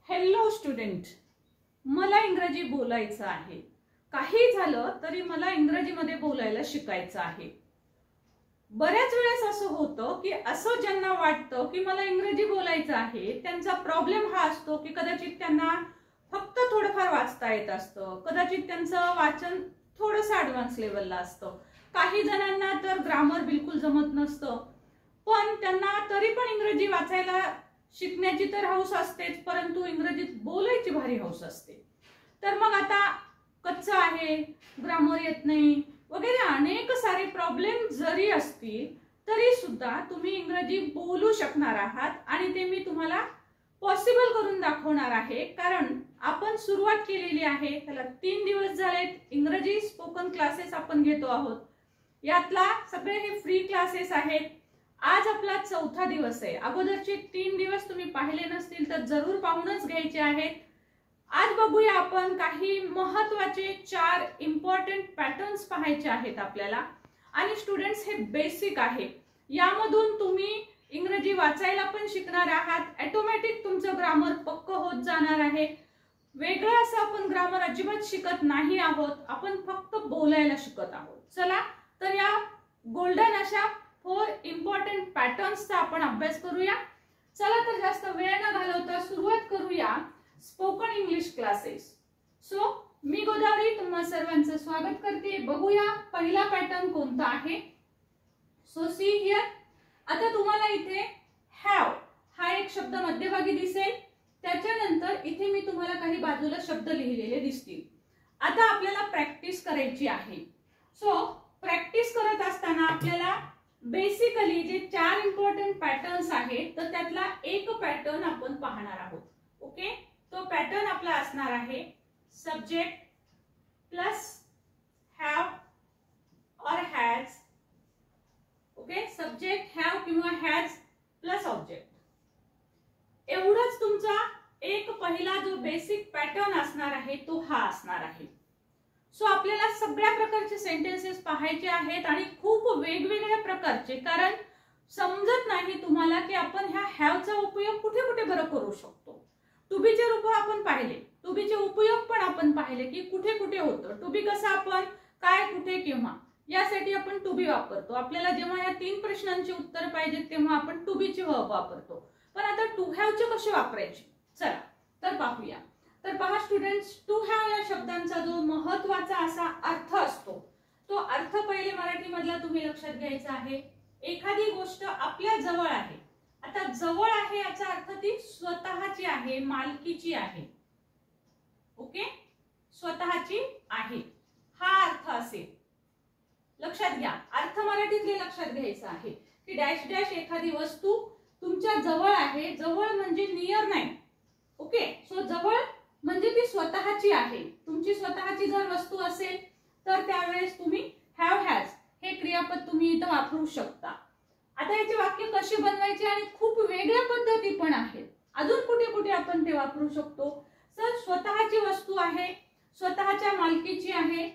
Hello student, मला इंग्रजी बोलायचं आहे. काही झालं तरी मला इंग्रजीमध्ये बोलायला शिकायचं आहे. बऱ्याच वेळेस असं होतं की असं ज्यांना वाटतं की मला इंग्रजी बोलायचं आहे, त्यांचा प्रॉब्लेम हा असतो की कदाचित त्यांना फक्त थोडंफार वाचता येत असतं, कदाचित त्यांचं वाचन थोडंसं ॲडव्हान्स लेवलला असतं, काही जणांना तर ग्रामर बिलकुल जमत नसतं, पण त्यांना तरी पण इंग्रजी वाचायला शिकण्याची तर हौस असतेच, परंतु इंग्रजीत बोलायची भारी हौस असते. तर मग आता कच्चं आहे, ग्रामर येत नाही वगैरे अनेक सारे प्रॉब्लेम जरी असतील तरी सुद्धा तुम्ही इंग्रजी बोलू शकणार आहात आणि ते मी तुम्हाला पॉसिबल करून दाखवणार आहे. कारण आपण सुरुवात केलेली आहे, त्याला 3 दिवस झालेत. इंग्रजी स्पोकन क्लासेस आपण घेतो आहोत. यातला सगळे हे फ्री क्लासेस आहेत. आज आपला 4था दिवस आहे. अगोदरचे 3 दिवस तुम्ही पाहिले नसतील तर जरूर पाहूनच घ्यायचे आहेत. आज बघूया आपण काही महत्त्वाचे 4 इम्पॉर्टंट पॅटर्न्स पाहायचे आहेत आपल्याला. आणि स्टुडंट्स, हे बेसिक आहे. यामधून तुम्ही इंग्रजी वाचायला पण शिकणार आहात. ऑटोमॅटिक तुमचं ग्रामर पक्क होत जाणार आहे. वेगळं असं आपण ग्रामर अजिबात शिकत नाही आहोत, आपण फक्त बोलायला शिकत आहोत. चला तर या गोल्डन अशा 4 इम्पॉर्टंट पॅटर्न्सचा आपण अभ्यास करूया. चला तर जास्त वेळ न घालवता सुरुवात करूया स्पोकन इंग्लिश क्लासेस. सो मी गोदावरी तुम्हा सर्वांचं स्वागत करते. बघूया पहिला पॅटर्न कोणता आहे. So see here. आता तुम्हाला इथे हॅव हा एक शब्द मध्यभागी दिसेल. त्याच्यानंतर इथे मी तुम्हाला काही बाजूला शब्द लिहिलेले दिसतील. आता आपल्याला प्रॅक्टिस करायची आहे. सो प्रॅक्टिस करत असताना आपल्याला बेसिकली जे 4 इम्पॉर्टंट पॅटर्न्स आहेत तर त्यातला एक पॅटर्न आपण पाहणार आहोत. ओके, तो पॅटर्न आपला असणार आहे सब्जेक्ट प्लस हॅव और हॅज. ओके, सब्जेक्ट हॅव किंवा हॅज प्लस ऑब्जेक्ट. एवढंच तुमचा एक पहिला जो बेसिक पॅटर्न असणार आहे तो हा असणार आहे. सो आपल्याला सगळ्या प्रकारचे सेंटेन्सेस पाहायचे आहेत आणि खूप वेगवेगळ्या प्रकारचे, कारण समजत नाही तुम्हाला की आपण ह्या हॅवचा उपयोग कुठे कुठे बरं करू शकतो. टू बीचे रूप आपण पाहिले, टू बीचे उपयोग पण आपण पाहिले की कुठे कुठे होतं. टू बी कसं आपण काय, कुठे, केव्हा यासाठी आपण टू बी वापरतो. आपल्याला जेव्हा या 3 प्रश्नांची उत्तर पाहिजेत तेव्हा आपण टू बीचे वर्ब वापरतो. पण आता टू हॅवचे कसे वापरायचे, चला तर पाहूया. तर पहा स्टुडंट्स, टू हॅव या शब्दांचा जो महत्त्वाचा असा अर्थ असतो तो अर्थ पहिले मराठी मधला तुम्ही लक्षात घ्यायचा आहे. एखादी गोष्ट आपल्या जवळ आहे. आता जवळ आहे याचा अर्थ ती स्वतःची आहे, मालकीची आहे. ओके, स्वतःची आहे हा अर्थ असेल. लक्षात घ्या, अर्थ मराठीतले लक्षात घ्यायचा आहे की डॅश डॅश एखादी वस्तू तुमच्या जवळ आहे. जवळ म्हणजे नियर नाही. ओके, सो जवळ म्हणजे ती स्वतःची आहे. तुमची स्वतःची जर वस्तू असेल तर त्यावेळेस तुम्ही हॅव हॅज हे क्रियापद तुम्ही इथं वापरू शकता. आता याचे वाक्य कसे बनवायचे आणि खूप वेगळ्या पद्धती पण आहेत. अजून कुठे कुठे आपण ते वापरू शकतो. सर स्वतःची वस्तू आहे, स्वतःच्या मालकीची आहे.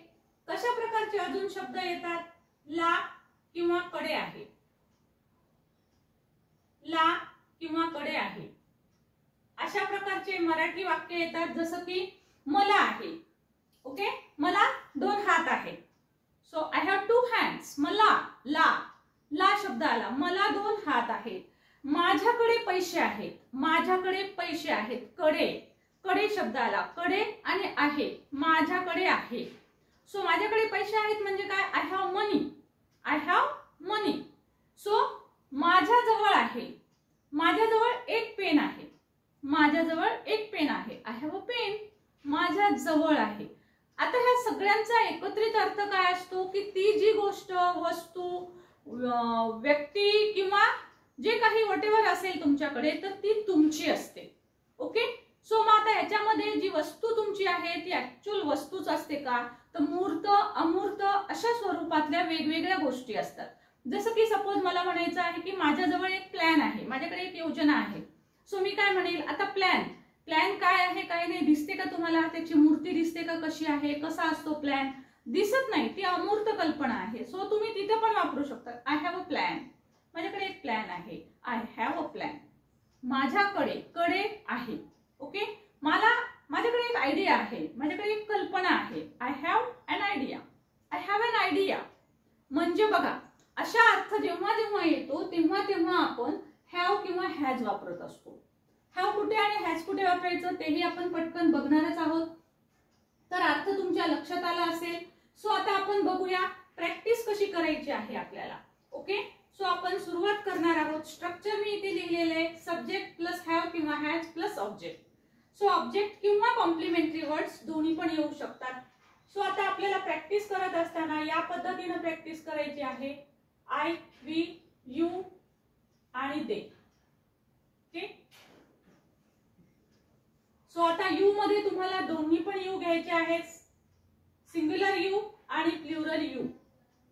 कशा प्रकारचे अजून शब्द येतात. ला किंवा कडे आहे, ला किंवा कडे आहे अशा प्रकारचे मराठी वाक्य येतात. जसं की मला आहे. ओके, मला 2 हात आहेत. So I have 2 hands. मला, ला ला शब्द आला. मला 2 हात आहेत. माझ्याकडे पैसे आहेत. माझ्याकडे पैसे आहेत. कडे, कडे शब्द आला. कडे आणि आहे, माझ्याकडे आहे. सो माझ्याकडे पैसे आहेत म्हणजे काय, I have money. I have money. So माझ्याजवळ आहे. माझ्याजवळ एक पेन आहे. माझ्याजवळ एक पेन आहे. I have a pen. माझ्या जवळ आहे. आता ह्या सगळ्यांचा एकत्रित अर्थ काय असतो की ती जी गोष्ट, वस्तू, व्यक्ती किंवा जे काही व्हॉटएव्हर असेल तुमच्याकडे तर ती तुमची असते. ओके, सो मग आता याच्यामध्ये जी वस्तू तुमची आहे ती ऍक्च्युअल वस्तूच असते का, तर मूर्त, अमूर्त अशा स्वरूपातल्या वेगवेगळ्या गोष्टी असतात. जसं की सपोज मला म्हणायचं आहे की माझ्याजवळ एक प्लॅन आहे, माझ्याकडे एक योजना आहे. सो मी काय म्हणेल, आता प्लॅन, प्लॅन काय आहे काय नाही दिसते का तुम्हाला, त्याची मूर्ती दिसते का, कशी आहे, कसा असतो प्लॅन, दिसत नाही, ती अमूर्त कल्पना आहे. सो तुम्ही तिथे पण वापरू शकता. आय हॅव अ प्लॅन, माझ्याकडे एक प्लॅन आहे. I have a plan. माझ्याकडे, कडे आहे. ओके, माझ्याकडे एक आयडिया आहे, माझ्याकडे एक कल्पना आहे. I have an idea. I have an idea म्हणजे बघा, अशा अर्थ जेव्हा जेव्हा येतो तेव्हा तेव्हा आपण हॅव किंवा हॅज वापरत असतो. हॅव कुठे आणि हॅज कुठे वापरायचं तेही आपण पटकन बघणारच आहोत. तर अर्थ तुमच्या लक्षात आला असेल. सो आता आपण बघूया प्रॅक्टिस कशी करायची आहे आपल्याला. ओके, सो आपण सुरुवात करणार आहोत. स्ट्रक्चर मी इथे लिहिलेले आहे, सब्जेक्ट प्लस हॅव किंवा has plus object. So object किंवा कॉम्प्लिमेंटरी वर्ड्स दोन्ही पण येऊ शकतात. सो आता आपल्याला प्रॅक्टिस करत असताना या पद्धतीने प्रॅक्टिस करायची आहे. आय, वी, यू आणि दे. ओके, सो आता यू मध्ये तुम्हाला दोन्ही पण यू घ्यायचे आहेत. सिंग्युलर यू आणि प्लुरल यू,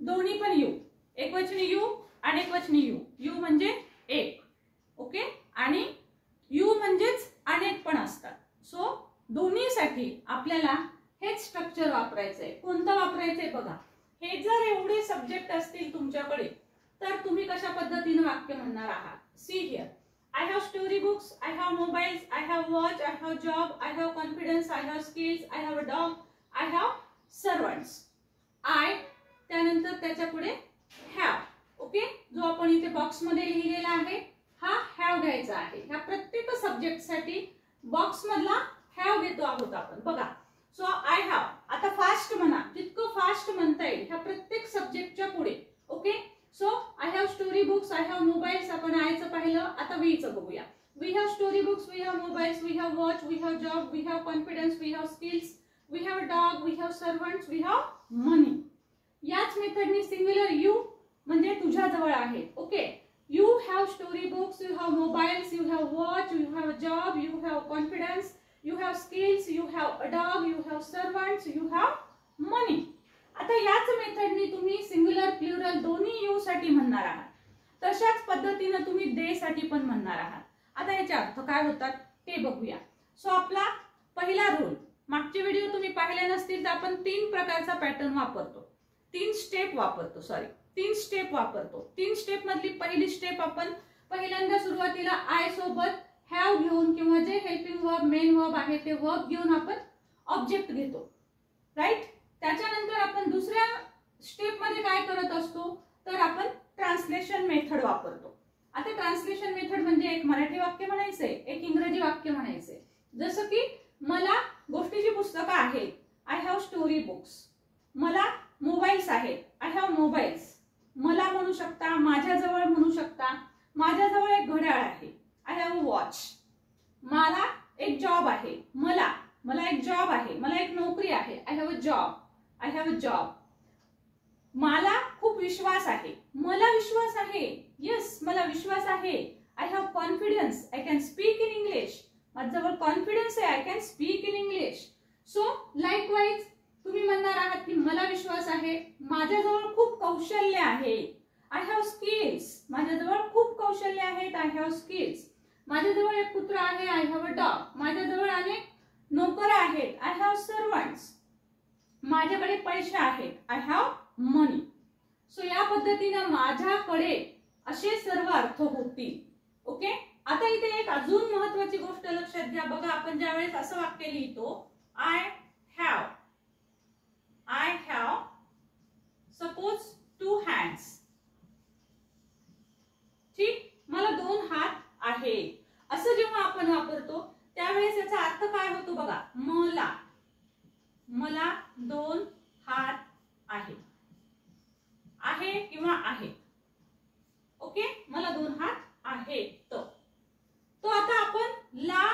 दोन्ही पण यू. एकवचनी यू आणि एकवचनी यू. यू म्हणजे एक. ओके, आणि यू म्हणजेच अनेक पण असतात. सो दोन्हीसाठी आपल्याला हेच स्ट्रक्चर वापरायचंय. कोणतं वापरायचंय बघा. हे जर एवढे सब्जेक्ट असतील तुमच्याकडे तर तुम्ही कशा पद्धतीने वाक्य म्हणणार आहात. See here, I have storybooks, I have mobiles, I have watch, I have job, I have confidence, I have skills, I have a dog, I have servants. I त्यानंतर त्याच्या पुढे have. ओके, जो आपण इथे बॉक्स मध्ये लिहिलेला आहे हा have घ्यायचा आहे. ह्या प्रत्येक सब्जेक्ट साठी बॉक्स मधला have घेतो आहोत आपण. बघा, सो I have. आता फास्ट म्हणा, जितकं फास्ट म्हणता येईल ह्या प्रत्येक सब्जेक्टच्या पुढे. Okay, so I have story books, I have mobiles. आपण आयचं पाहिलं, आता वीचं बघूया. We have story books, we have mobiles, we have watch, we have job, we have confidence, we have skills, we have dog, we have servants, we have money. याच मेथडनी singular you म्हणजे तुझ्या जवळ आहे. Okay, you have story books, you have mobiles, you have watch, you have job, you have confidence, you have skills, you have a dog, you have servants, you have money. आता याच मेथडनी तुम्ही singular plural दोन्ही you साठी म्हणणार आहात. तशाच पद्धतीने तुम्ही दे साठी पण म्हणणार आहात. आता याचे अर्थ काय होतात ते बघूया. सो आपला पहिला रूल, मागचे व्हिडिओ तुम्ही पाहिले नसतील तर आपण 3 प्रकारचा पॅटर्न वापरतो. 3 स्टेप वापरतो. 3 स्टेप मधली पहिली स्टेप आपण पहिल्यांदा सुरुवातीला आय सोबत हॅव घेऊन किंवा जे हेल्पिंग वर्ब मेन वर्ब आहे ते वर्ब घेऊन आपण ऑब्जेक्ट घेतो. राईट, त्याच्यानंतर आपण दुसऱ्या स्टेप मध्ये काय करत असतो तर आपण ट्रान्सलेशन मेथड वापरतो. आता ट्रान्सलेशन मेथड म्हणजे एक मराठी वाक्य म्हणायचंय, एक इंग्रजी वाक्य म्हणायचंय. जसं की मला गोष्टीची पुस्तकं आहेत, आय हॅव स्टोरी बुक्स. मला मोबाईल्स आहेत, आय हॅव मोबाईल्स. मला म्हणू शकता, माझ्याजवळ म्हणू शकता, माझ्याजवळ एक घड्याळ आहे, आय हॅव अ वॉच. मला एक जॉब आहे, मला एक जॉब आहे, मला एक नोकरी आहे, I have a job. I have a job. मला खूप विश्वास आहे, मला विश्वास आहे, येस मला विश्वास आहे. I have confidence, I can speak in English. माझ्याजवळ कॉन्फिडन्स आहे, I can speak in English. So likewise तुम्ही म्हणणार आहात की मला विश्वास आहे, माझ्याजवळ खूप कौशल्य आहे, आय हॅव स्किल्स. माझ्याजवळ खूप कौशल्य आहेत, आय हॅव स्किल्स. माझ्याजवळ एक कुत्रा आहे, आय हॅव अ डॉग. माझ्याजवळ अनेक नोकर आहेत, आय हॅव सर्वंट्स. माझ्याकडे पैसे आहेत, आय हॅव मनी. सो या पद्धतीने माझ्याकडे असे सर्व अर्थ होतील. ओके, आता इथे एक अजून महत्त्वाची गोष्ट लक्षात घ्या. बघा, आपण ज्यावेळेस असं वाक्य लिहितो आय हॅव सपोज 2 हँड्स. ठीक, मला 2 हात आहेत असं जेव्हा आपण वापरतो त्यावेळेस याचा अर्थ काय होतो बघा. मला 2 हात आहे किंवा आहेत. ओके, मला 2 हात आहेत. तो आता आपण ला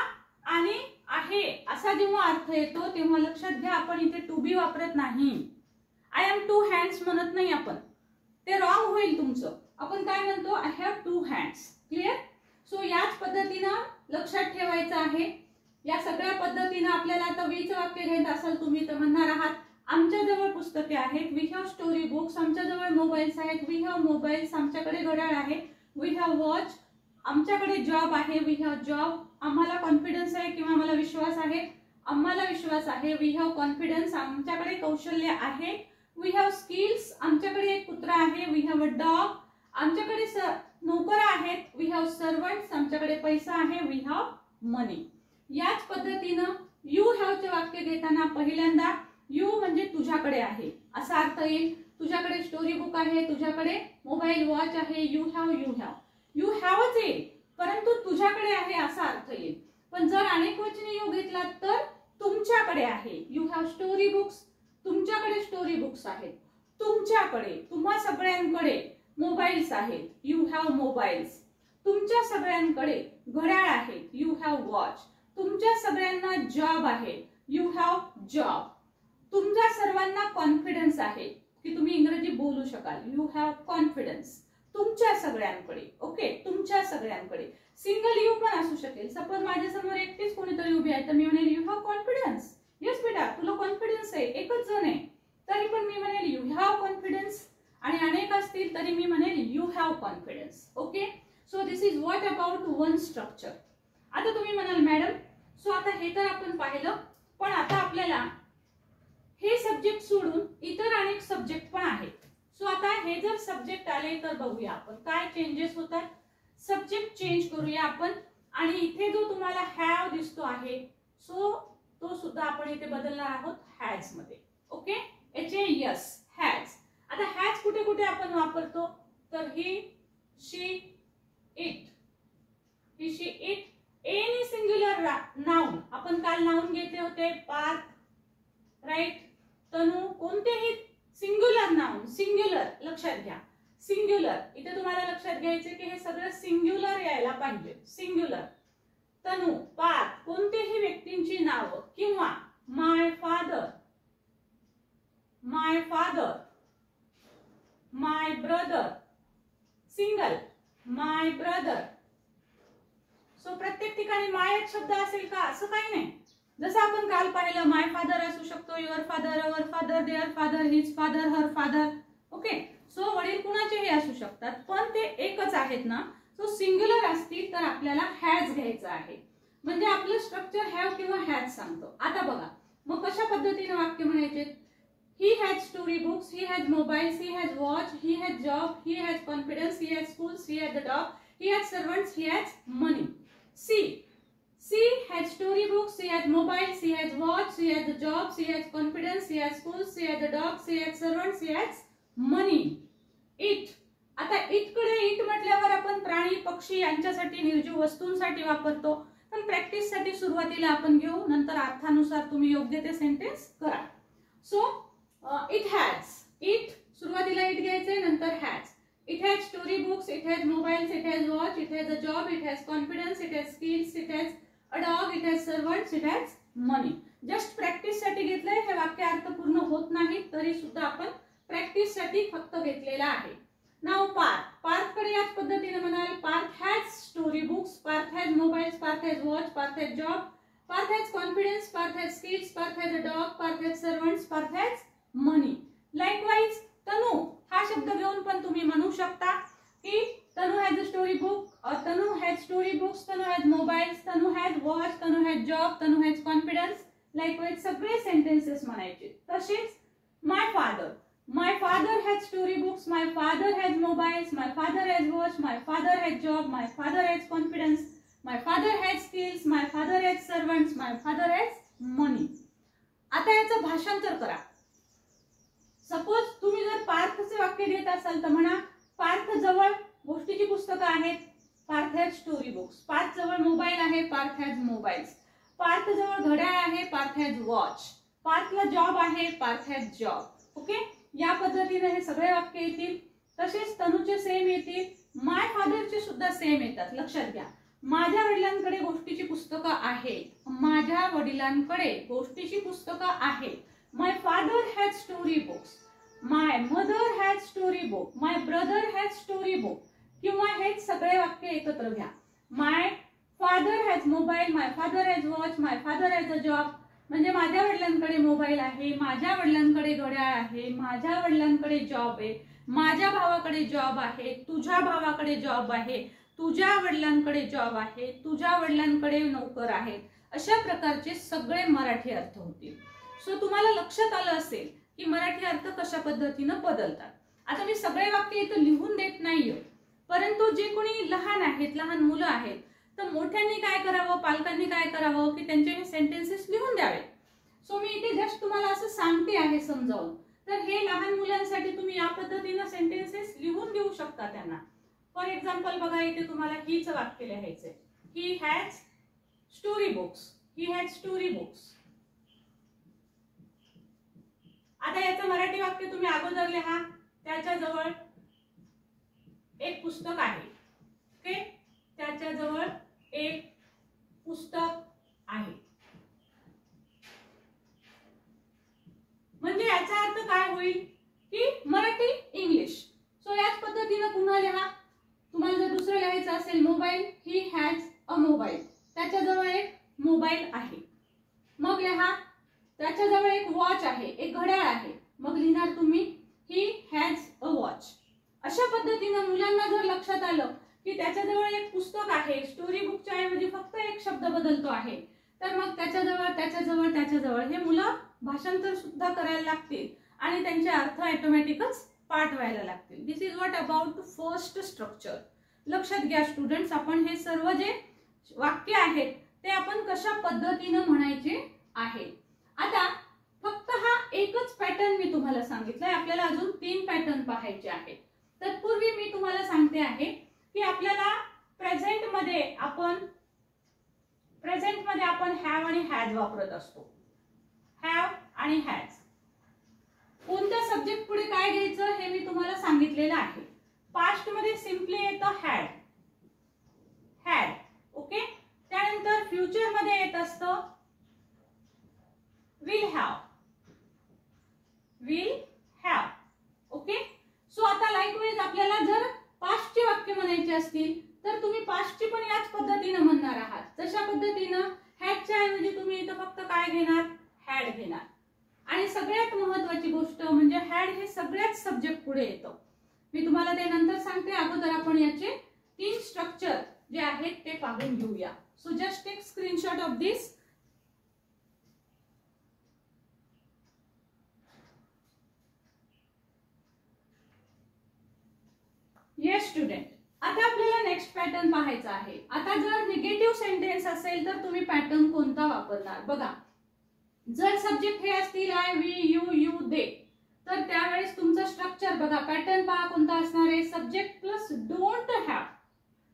आणि आहे असा जेव्हा अर्थ येतो तेव्हा लक्षात घ्या आपण इथे टू बी वापरत नाही. आय एम 2 हँड्स म्हणत नाही आपण, ते रॉंग होईल तुमचं. आपण काय म्हणतो, I have 2 hands. Clear. So याच पद्धतीनं लक्षात ठेवायचं आहे. या सगळ्या पद्धतीनं आपल्याला आता वीचं वाक्य घ्यायचं असेल तुम्ही तर म्हणणार आहात आमच्याजवळ पुस्तके आहेत, वी हॅव स्टोरी बुक्स. आमच्याजवळ मोबाईल्स आहेत, वी हॅव मोबाईल्स. आमच्याकडे घड्याळ आहे, वी हॅव वॉच. आमच्याकडे जॉब आहे, वी हॅव जॉब. आम्हाला कॉन्फिडन्स आहे किंवा आम्हाला विश्वास आहे, आम्हाला विश्वास आहे, वी हॅव कॉन्फिडन्स. आमच्याकडे कौशल्य आहे, वी हॅव स्किल्स. आमच्याकडे एक कुत्रा आहे, वी हॅव अ डॉग. आमच्याकडे नोकर आहेत, वी हॅव सर्वंट्स. आमच्याकडे पैसा आहे, वी हॅव मनी. याच पद्धतीनं यू हॅवचे वाक्य घेताना पहिल्यांदा यू म्हणजे तुझ्याकडे आहे असा अर्थ येईल. तुझ्याकडे स्टोरी बुक आहे, तुझ्याकडे मोबाईल वॉच आहे, यू हॅवच येईल, परंतु तुझ्याकडे आहे असा अर्थ येईल. पण जर अनेक वचनी यू घेतला तर तुमच्याकडे आहे. यू हॅव स्टोरी बुक्स, तुमच्याकडे स्टोरी बुक्स आहेत. तुमच्याकडे, तुम्हा सगळ्यांकडे मोबाईल्स आहेत. You have mobiles. तुमच्या सगळ्यांकडे घड्याळ आहे. You have watch. तुमच्या सगळ्यांना जॉब आहे. You have job. तुमच्या सर्वांना कॉन्फिडन्स आहे की तुम्ही इंग्रजी बोलू शकाल. You have confidence. तुमच्या सगळ्यांकडे. ओके, तुमच्या सगळ्यांकडे. सिंगल यू पण असू शकेल. सपोज माझ्या समोर एकटीच कोणीतरी उभी आहे तर मी म्हणेल यू हॅव कॉन्फिडन्स. येस बेटा, तुला कॉन्फिडन्स आहे, एकच जण आहे तरी पण मी म्हणेल यू हॅव कॉन्फिडन्स. आणि अनेक असतील तरी मी म्हणेल you have confidence. Okay, so this is what about one structure. आता तुम्ही म्हणाल मॅडम, सो आता हे तर आपण पाहिलं, पण आता आपल्याला हे सब्जेक्ट सोडून इतर अनेक सब्जेक्ट पण आहेत. सो आता हे जर सब्जेक्ट आले तर बघूया आपण काय चेंजेस होतात. सब्जेक्ट चेंज करूया आपण. आणि इथे जो तुम्हाला हॅव दिसतो आहे सो तो सुद्धा आपण इथे बदलणार आहोत हॅज मध्ये. Okay, HAS, has. आता हॅज कुठे कुठे आपण वापरतो तर he, she, it. He, she, it. Any singular noun, आपण काल नाउन घेतले होते पार्थ, राईट. तनु, कोणतेही सिंग्युलर नाउन, सिंग्युलर लक्षात घ्या. सिंग्युलर इथे तुम्हाला लक्षात घ्यायचे की हे सगळं सिंग्युलर यायला पाहिजे. सिंग्युलर. तनु, पार्थ, कोणतेही व्यक्तींची नावं किंवा माय father, my father, my brother. Single, my brother. So प्रत्येक ठिकाणी माय शब्द असेल का असं काही नाही. जसं आपण काल पाहिलं माय फादर असू शकतो, your father, our father, their father, his father, her father. Okay, so वडील कुणाचेही असू शकतात पण ते एकच आहेत ना. सो सिंग्युलर असतील तर आपल्याला हॅज घ्यायचं आहे. म्हणजे आपलं स्ट्रक्चर हॅव किंवा हॅज सांगतो. आता बघा मग कशा पद्धतीने वाक्य म्हणायचे. He has story books, he has mobiles, he has watch, he has job, he has confidence, he has schools, he has the dog, he has servants, he has money. She has story books, she has mobiles, she has watch, she has a job, she has confidence, she has schools, she has a dog, she has servants, she has money. It. आता it कडे it म्हटल्यावर आपण प्राणी पक्षी यांच्यासाठी निर्जीव वस्तूंसाठी वापरतो. पण प्रॅक्टिस साठी सुरुवातीला आपण घेऊ, नंतर अर्थानुसार तुम्ही योग्य ते सेंटेन्स करा. So it has. इट सुरुवातीला इट घ्यायचे, नंतर has. It has story books, it has mobiles, it has watch, it has a job, it has confidence, it has skills, it has a dog, it has servants, it has money. Just practice साठी घेतलंय. हे वाक्य अर्थपूर्ण होत नाही तरी सुद्धा आपण प्रॅक्टिस साठी फक्त घेतलेला आहे. नाव पार्थ. पार्थ कडे याच पद्धतीने म्हणाल Parth has story books, Parth has mobiles, Parth has watch, Parth has job, Parth has confidence, Parth has skills, Parth has a dog, Parth has servants, Parth has money. Likewise Tanu हा शब्द घेऊन पण तुम्ही म्हणू शकता की Tanu has a story book, Tanu has story books, Tanu has mobiles, Tanu has watch, Tanu has job, Tanu has confidence. Likewise सगळे sentences म्हणायचे. तसेच माय father. My father has story books, my father has mobiles, my father has watch, my father has job, my father has confidence, my father has skills, my father has servants, my father has money. आता याचं भाषांतर करा. Suppose तुम्ही जर पार्थचे वाक्य घेत असाल तर म्हणा पार्थ जवळ गोष्टीची पुस्तकं आहेत, पार्थ हॅज स्टोरी बुक्स. पार्थ जवळ मोबाईल आहे, पार्थ हॅज मोबाईल्स. पार्थ जवळ घड्याळ आहे, पार्थ हॅज वॉच. पार्थला जॉब आहे, पार्थ हॅज जॉब. ओके, या पद्धतीने हे सगळे वाक्य येतील. तसेच तनुचे सेम येतील, माय फादरचे सुद्धा सेम येतात. लक्षात घ्या, माझ्या वडिलांकडे गोष्टीची पुस्तकं आहेत. माझ्या वडिलांकडे गोष्टीची पुस्तकं आहेत. My father has story books. My mother has story book. My brother has story book. किंवा हे सगळे वाक्य एकत्र घ्या. My father has mobile. My father has watch. My father has a job. म्हणजे माझ्या वडिलांकडे मोबाईल आहे, माझ्या वडिलांकडे घड्याळ आहे, माझ्या वडिलांकडे जॉब आहे, माझ्या भावाकडे जॉब आहे, तुझ्या भावाकडे जॉब आहे, तुझ्या वडिलांकडे जॉब आहे, तुझ्या वडिलांकडे नोकर आहेत. अशा प्रकारचे सगळे मराठी अर्थ होतील. सो तुम्हाला लक्षात आलं असेल की मराठी अर्थ कशा पद्धतीने बदलतात. आता मी सगळे वाक्य इथं लिहून देत नाहीये, परंतु जे कोणी लहान आहेत, लहान मुलं आहेत तर मोठ्यांनी काय करावं, पालकांनी काय करावं की त्यांचे हे सेंटेन्सेस लिहून द्यावे. सो मी इथे जस्ट तुम्हाला असं सांगते आहे समजावून. तर हे लहान मुलांसाठी तुम्ही या पद्धतीनं सेंटेन्सेस लिहून देऊ शकता त्यांना. फॉर एक्झाम्पल बघा, इथे तुम्हाला हीच वाक्य लिहायचंय. He has story books. He has story books. आता याचं मराठी वाक्य तुम्ही अगोदर लिहा. त्याच्याजवळ एक पुस्तक आहे. ओके, त्याच्याजवळ एक पुस्तक आहे. म्हणजे याचा अर्थ काय होईल की मराठी इंग्लिश. सो याच पद्धतीने पुन्हा लिहा. तुम्हाला जर दुसरं लिहायचं असेल mobile, he has a mobile. त्याच्याजवळ एक मोबाईल आहे. मग लिहा त्याच्याजवळ एक वॉच आहे, एक घड्याळ आहे. मग लिहिणार तुम्ही ही हॅज अ वॉच. अशा पद्धतीने मुलांना जर लक्षात आलं की त्याच्याजवळ एक पुस्तक आहे, स्टोरी बुकच्या ऐवजी फक्त एक शब्द बदलतो आहे, तर मग त्याच्याजवळ त्याच्याजवळ त्याच्याजवळ हे मुलं भाषांतर सुद्धा करायला लागतील आणि त्यांचे अर्थ ऑटोमॅटिकच पाठ व्हायला लागतील. This is what about first structure. लक्षात घ्या स्टुडंट्स, आपण हे सर्व जे वाक्य आहेत ते आपण कशा पद्धतीने म्हणायचे आहे. आता फक्त हा एकच पॅटर्न मी तुम्हाला सांगितलाय. आपल्याला अजून 3 पॅटर्न पाहायचे आहेत. तत्पूर्वी मी तुम्हाला सांगते आहे की आपल्याला प्रेझेंट मध्ये आपण हॅव आणि हॅज वापरत असतो. हॅव आणि हॅज. कोणत्या सब्जेक्ट पुढे काय घ्यायचं हे मी तुम्हाला सांगितलेलं आहे. पास्ट मध्ये सिम्पली येतं हॅड. हॅड. ओके. त्यानंतर फ्युचर मध्ये येत असतं will have. Will have. Okay. So आता लाईकवाईज आपल्याला जर पास्टची वाक्य म्हणायची असतील तर तुम्ही पास्टची पण याच पद्धतीने म्हणणार आहात. जशा पद्धतीनं हॅडच्या ऐवजी तुम्ही इथं फक्त काय घेणार, हॅड घेणार. आणि सगळ्यात महत्त्वाची गोष्ट म्हणजे हॅड हे सगळ्याच सब्जेक्ट पुढे येतं. मी तुम्हाला ते नंतर सांगते. अगोदर आपण याचे 3 स्ट्रक्चर जे आहेत ते पाहून घेऊया. So just take screenshot of this. Yes student, आता आपल्याला नेक्स्ट पॅटर्न पाहायचा आहे. आता जर निगेटिव्ह सेंटेन्स असेल तर तुम्ही पॅटर्न कोणता वापरणार बघा. जर सब्जेक्ट हे असतील आय, वी, यू, दे, तर त्यावेळेस तुमचं स्ट्रक्चर बघा. पॅटर्न पहा कोणता असणार आहे. Subject plus don't have.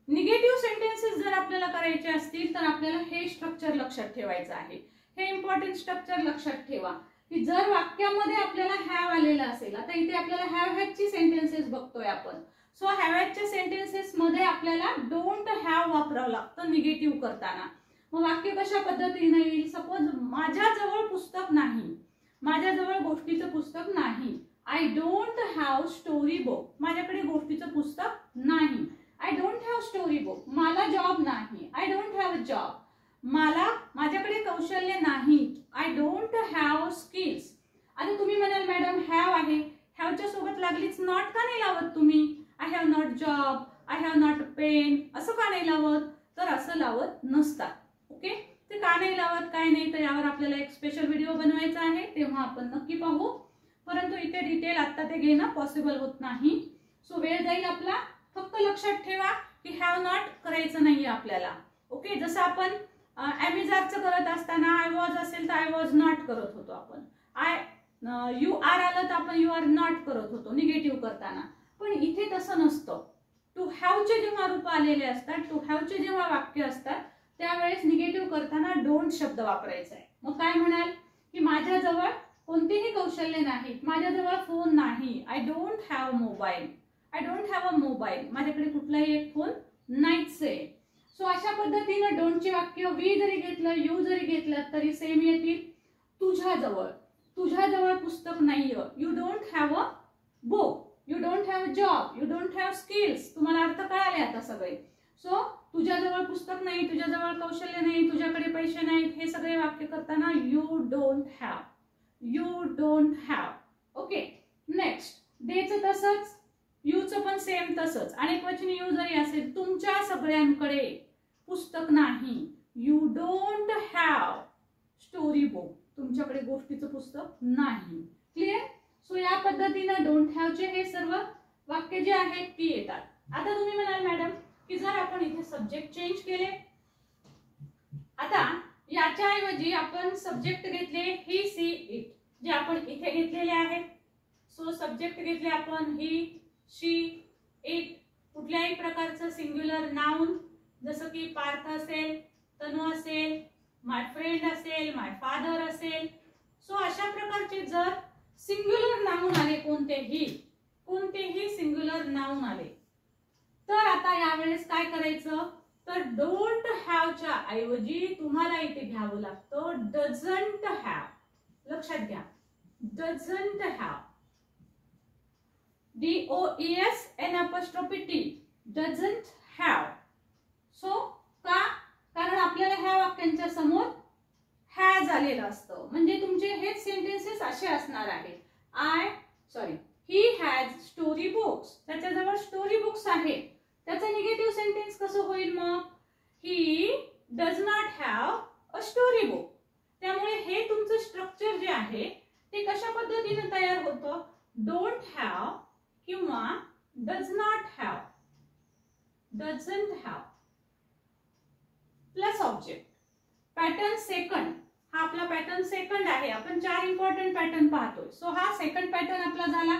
Negative sentences जर आपल्याला करायचे असतील तर आपल्याला हे स्ट्रक्चर लक्षात ठेवायचं आहे. हे इम्पॉर्टंट स्ट्रक्चर लक्षात ठेवा की जर वाक्यामध्ये आपल्याला हॅव आलेला असेल. आता इथे आपल्याला हॅव हॅजची सेंटेन्सेस बघतोय आपण. सो हॅव हॅजच्या सेंटेन्सेस मध्ये आपल्याला डोंट हॅव वापरावं लागतं निगेटिव्ह करताना. मग वाक्य कशा पद्धतीने येईल. सपोज माझ्याजवळ पुस्तक नाही. माझ्याजवळ गोष्टीचं पुस्तक नाही. I don't have story book. माझ्याकडे गोष्टीचं पुस्तक नाही. I don't have story book. मला जॉब नाही. I don't have a job. माझ्याकडे कौशल्य नाही. I don't have skills. आता तुम्ही म्हणाल मॅडम हॅव आहे, हॅवच्या सोबत लागलीच नॉट का नाही लावत तुम्ही. I have not job, I have not pen असं का नाही लावत. तर असं लावत नसतात. ओके. ते का नाही लावत काय नाही तर यावर आपल्याला एक स्पेशल व्हिडिओ बनवायचा आहे, तेव्हा आपण नक्की पाहू. परंतु इथे डिटेल आता ते घेणं पॉसिबल होत नाही. सो वेळ जाईल आपला. फक्त लक्षात ठेवा की हॅव नॉट करायचं नाहीये आपल्याला. ओके. जसं आपण ॲमेझॉनचं करत असताना आय वॉज असेल तर आय वॉज नॉट करत होतो आपण. यू आर आलं तर आपण यू आर नॉट करत होतो निगेटिव्ह करताना. पण इथे तसं नसतं. टू हॅवचे जेव्हा रूप आलेले असतात, टू हॅवचे जेव्हा वाक्य असतात त्यावेळेस निगेटिव्ह करताना डोंट शब्द वापरायचा आहे. मग काय म्हणाल की माझ्याजवळ कोणतेही कौशल्य नाहीत. माझ्याजवळ फोन नाही. I don't have mobile. I don't have a mobile. माझ्याकडे कुठलाही एक फोन नाहीच आहे. सो अशा पद्धतीनं डोंटचे वाक्य वी जरी घेतलं, यू जरी घेतलं तरी सेम येतील. तुझ्याजवळ पुस्तक नाहीये. You don't have a book. You don't have a job. You don't have skills. तुम्हाला अर्थ कळाले आता सगळे. सो तुझ्याजवळ पुस्तक नाही, तुझ्याजवळ कौशल्य नाही, तुझ्याकडे पैसे नाहीत, हे सगळे वाक्य करताना you don't have. You don't have. Okay. Next देचं तसंच, यूचं पण सेम तसंच. अनेकवचनी यू जरी असेल, तुमच्या सगळ्यांकडे पुस्तक नाही. You don't have story book. तुमच्याकडे गोष्टीचं पुस्तक नाही. क्लिअर. सो या पद्धतीनं डोंट हॅवचे हे सर्व वाक्य जे आहेत ती येतात. आता तुम्ही म्हणाल मॅडम की जर आपण इथे सब्जेक्ट चेंज केले ऐवजी आपण सब्जेक्ट घेतले ही सी इट, जे आपण इथे घेतलेले आहेत. सो सब्जेक्ट घेतले आपण ही शी इट. कुठल्याही प्रकारचं सिंग्युलर नाउन जसं की पार्थ असेल, तनू असेल, माय फ्रेंड असेल, माय फादर असेल. सो अशा प्रकारचे जर सिंग्युलर नाउन आले, कोणतेही सिंग्युलर नाउन आले, तर आता यावेळेस काय करायचं, तर डोंट हॅवच्या ऐवजी तुम्हाला इथे घ्यावं लागतं डझंट हॅव. लक्षात घ्या, doesn't have, DOESN'T, doesn't have. So का, कारण आपल्याला ह्या वाक्यांच्या समोर हॅज आलेलं असतं, म्हणजे तुमचे हेच सेंटेन्सेस असे असणार आहेत. ही हॅज स्टोरी बुक्स, त्याच्याजवळ स्टोरी बुक्स आहे. त्याचं निगेटिव्ह सेंटेन्स कसं होईल मग, he does not have a story book. त्यामुळे हे तुमचं स्ट्रक्चर जे आहे ते कशा पद्धतीने तयार होतं, डोंट हॅव किंवा does not have, doesn't have plus object. Pattern second, हा आपला पॅटर्न सेकंड आहे. आपण 4 इम्पॉर्टंट पॅटर्न पाहतोय. सो हा सेकंड पॅटर्न आपला झाला.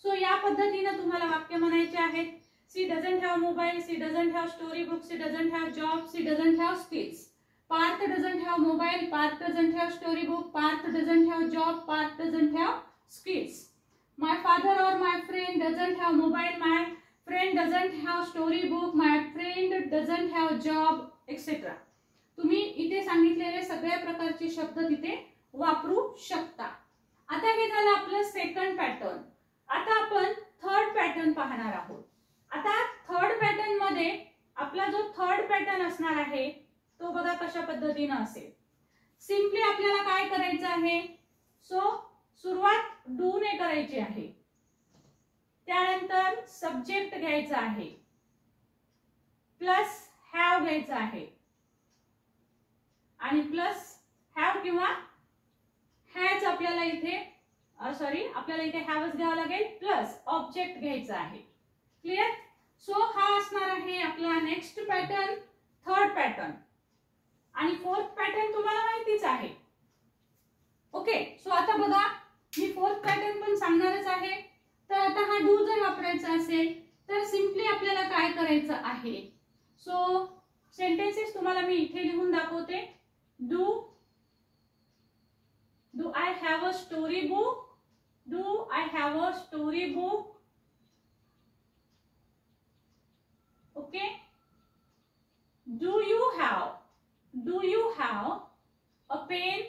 सो या पद्धतीने तुम्हाला वाक्य म्हणायचे आहेत. She doesn't have mobile, she doesn't have story book, she doesn't have job, she doesn't have skills. Parth doesn't have mobile, Parth doesn't have story book, Parth doesn't have job, Parth doesn't have skills. My father और my friend doesn't have mobile, my friend doesn't have story book, my friend doesn't have job, etcetera. तुम्ही इथे सांगितलेले सगळ्या प्रकारचे शब्द तिथे वापरू शकता. आता हे झालं आपलं सेकंड पॅटर्न. आता आपण थर्ड पॅटर्न पाहणार आहोत. आता थर्ड पॅटर्न मध्ये आपला जो थर्ड पॅटर्न असणार आहे तो बघा कशा पद्धतीने असेल. सिंपली आपल्याला काय करायचं आहे, सो सुरुवात डू ने करायची आहे. त्यानंतर सब्जेक्ट घ्यायचा आहे, प्लस हॅव घ्यायचा आहे, आणि प्लस हॅव किंवा हॅज आपल्याला इथे आपल्याला इथे हॅवच घ्यावं लागेल, प्लस ऑब्जेक्ट घ्यायचा आहे. क्लिअर. सो हा असणार आहे आपला नेक्स्ट पॅटर्न, थर्ड पॅटर्न. आणि फोर्थ पॅटर्न तुम्हाला माहितीच आहे. ओके. सो आता बघा मी फोर्थ पॅटर्न पण सांगणारच आहे. तर आता हा डू जर वापरायचा असेल तर सिंपली आपल्याला काय करायचं आहे, सो सेंटेन्सेस तुम्हाला मी इथे लिहून दाखवते. Do I have a story book? Do I have a story book? Okay. Do you have a pen?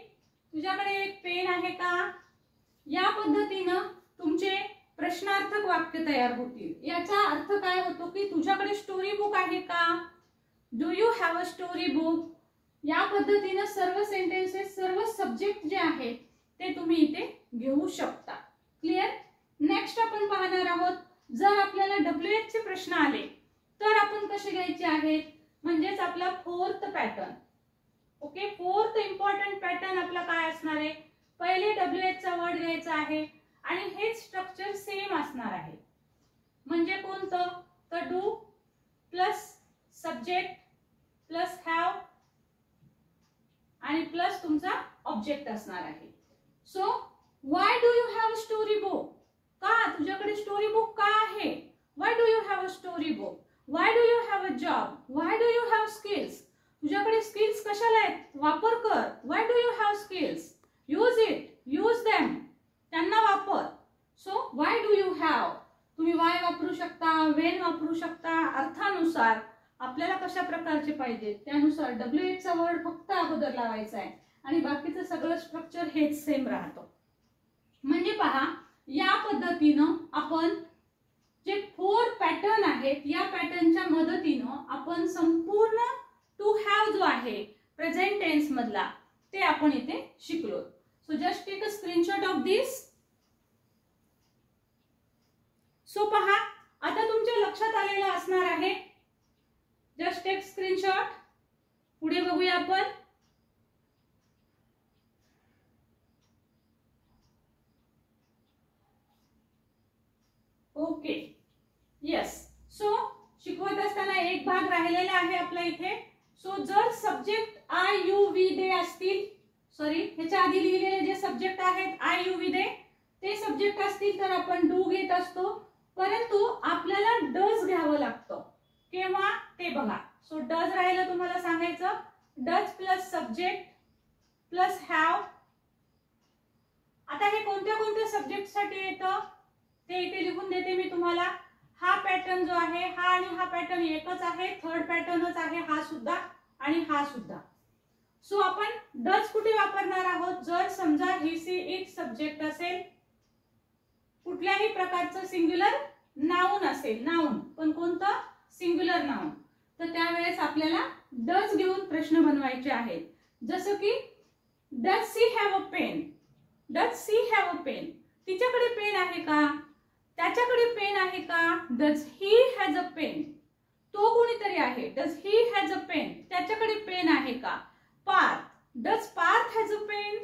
तुझ्याकडे एक पेन आहे का? या पद्धतीनं तुमचे प्रश्नार्थक वाक्य तयार होतील. याचा अर्थ काय होतो की तुझ्याकडे स्टोरी बुक आहे का? Do you have a story book? या पद्धतीने सर्व सेंटेन्सेस, सर्व सब्जेक्ट जे आहेत ते तुम्ही इथे घेऊ शकता. क्लिअर. नेक्स्ट आपण पाहणार आहोत, जर आपल्याला WH चे प्रश्न आले तर आपण कसे घ्यायचे आहेत, म्हणजेच आपला fourth pattern. Okay. Fourth important pattern आपला काय असणार आहे, पहिले WH चा वर्ड घ्यायचा आहे आणि हेच स्ट्रक्चर सेम असणार आहे. म्हणजे कोणतं, तर do plus subject plus have आणि प्लस तुमचा ऑब्जेक्ट असणार आहे. So why do you have a story book? का तुझ्याकडे स्टोरी बुक का आहे? Why do you have a story book? Why do you have a job? Why do you have skills? तुझ्याकडे skills कशाला आहेत? वापर कर. Why do you have skills? Use it, use them, त्यांना वापर. So why do you have, तुम्ही व्हाय वापरू शकता, वेन वापरू शकता, अर्थानुसार आपल्याला कशा प्रकारचे पाहिजे त्यानुसार WH चा वर्ड फक्त अगोदर लावायचा आहे आणि बाकीचं सगळं स्ट्रक्चर हेच सेम राहतं. म्हणजे पहा, या पद्धतीनं आपण जे 4 पॅटर्न आहेत या पॅटर्नच्या मदतीनं आपण संपूर्ण टू हॅव जो आहे प्रेझेंट टेन्स मधला ते आपण इथे शिकलो. So just take a screenshot of this. So पहा, आता तुमच्या लक्षात आलेलं असणार आहे. Just take screenshot. पुढे बघूया आपण. ओके. येस. सो शिकवत असताना एक भाग राहिलेला आहे आपला इथे. सो जर सब्जेक्ट आय IUV दे असतील, सॉरी ह्याच्या आधी लिहिलेले जे सब्जेक्ट आहेत IUV दे ते सब्जेक्ट असतील तर आपण डू घेत असतो, परंतु आपल्याला डज घ्यावं लागतं. केव्हा ते बघा. सो डज राहिलं तुम्हाला सांगायचं, does plus subject plus have. आता हे कोणत्या कोणत्या सब्जेक्ट साठी येतं ते इथे लिहून देते मी तुम्हाला. हा पॅटर्न जो आहे हा आणि हा पॅटर्न एकच आहे, थर्ड पॅटर्नच आहे हा सुद्धा आणि हा सुद्धा. सो आपण डज कुठे वापरणार आहोत, जर समजा ही सी इट सब्जेक्ट असेल, कुठल्याही प्रकारचं सिंग्युलर नाउन असेल, नाउन पण कोणतं सिंग्युलर नाउन, तर त्यावेळेस आपल्याला डज घेऊन प्रश्न बनवायचे आहेत. जसं की does she have a pen, does she have a pen, तिच्याकडे पेन आहे का, त्याच्याकडे पेन आहे का. Does he has a pen, तो कोणीतरी आहे, does he has a pen, त्याच्याकडे पेन आहे का. Parth, does Parth has a pen,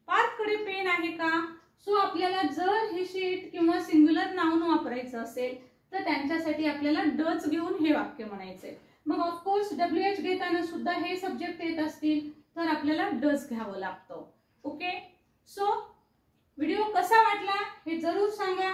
पार्थकडे पेन आहे का. सो आपल्याला जर ही शीट किंवा सिंग्युलर नाउन वापरायचं असेल तर त्यांच्यासाठी आपल्याला डज घेऊन हे वाक्य म्हणायचे. मग ऑफकोर्स WH घेताना सुद्धा हे सब्जेक्ट येत असतील तर आपल्याला डज घ्यावं लागतं. ओके. सो व्हिडिओ कसा वाटला हे जरूर सांगा.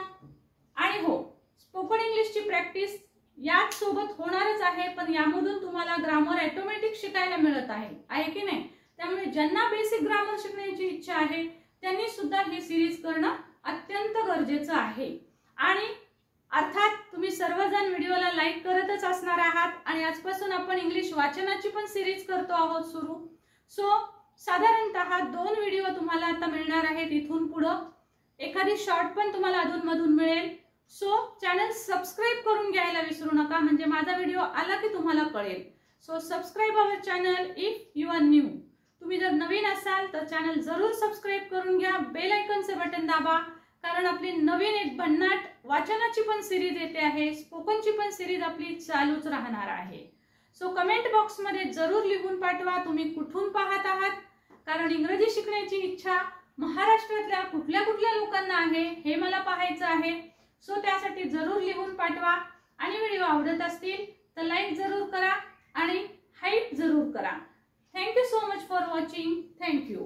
आणि हो, स्पोकन इंग्लिशची प्रॅक्टिस याच सोबत होणारच आहे, पण यामधून तुम्हाला ग्रामर ऑटोमॅटिक शिकायला मिळत आहे की नाही. त्यामुळे ज्यांना बेसिक ग्रामर शिकण्याची इच्छा आहे त्यांनी सुद्धा ही सिरीज करणं अत्यंत गरजेचं आहे. आणि अर्थात तुम्ही सर्वजण व्हिडिओला लाईक करतच असणार आहात आणि आजपासून आपण इंग्लिश वाचनाची पण सिरीज करतो आहोत सुरू. सो साधारणतः 2 व्हिडिओ तुम्हाला आता मिळणार आहेत इथून पुढं, एखादी शॉर्ट पण तुम्हाला अधूनमधून मिळेल. सो चॅनल सबस्क्राईब करून घ्यायला विसरू नका, म्हणजे माझा व्हिडिओ आला की तुम्हाला कळेल. So subscribe our channel if you are new. तुम्ही जर नवीन असाल तर चॅनल जरूर सबस्क्राईब करून घ्या, बेल आयकॉनचे बटन दाबा, कारण आपली नवीन एक भन्नाट वाचनाची पण सिरीज येते आहे, स्पोकनची पण सिरीज आपली चालूच राहणार आहे. सो कमेंट बॉक्स मध्ये जरूर लिहून पाठवा तुम्ही कुठून पाहत आहात, कारण इंग्रजी शिकण्याची इच्छा महाराष्ट्रातल्या कुठल्या कुठल्या लोकांना आहे हे मला पाहायचं आहे. सो त्यासाठी जरूर लिहून पाठवा आणि व्हिडिओ आवडत असतील तर लाईक जरूर करा आणि हाईप जरूर करा. Thank you so much for watching. Thank you.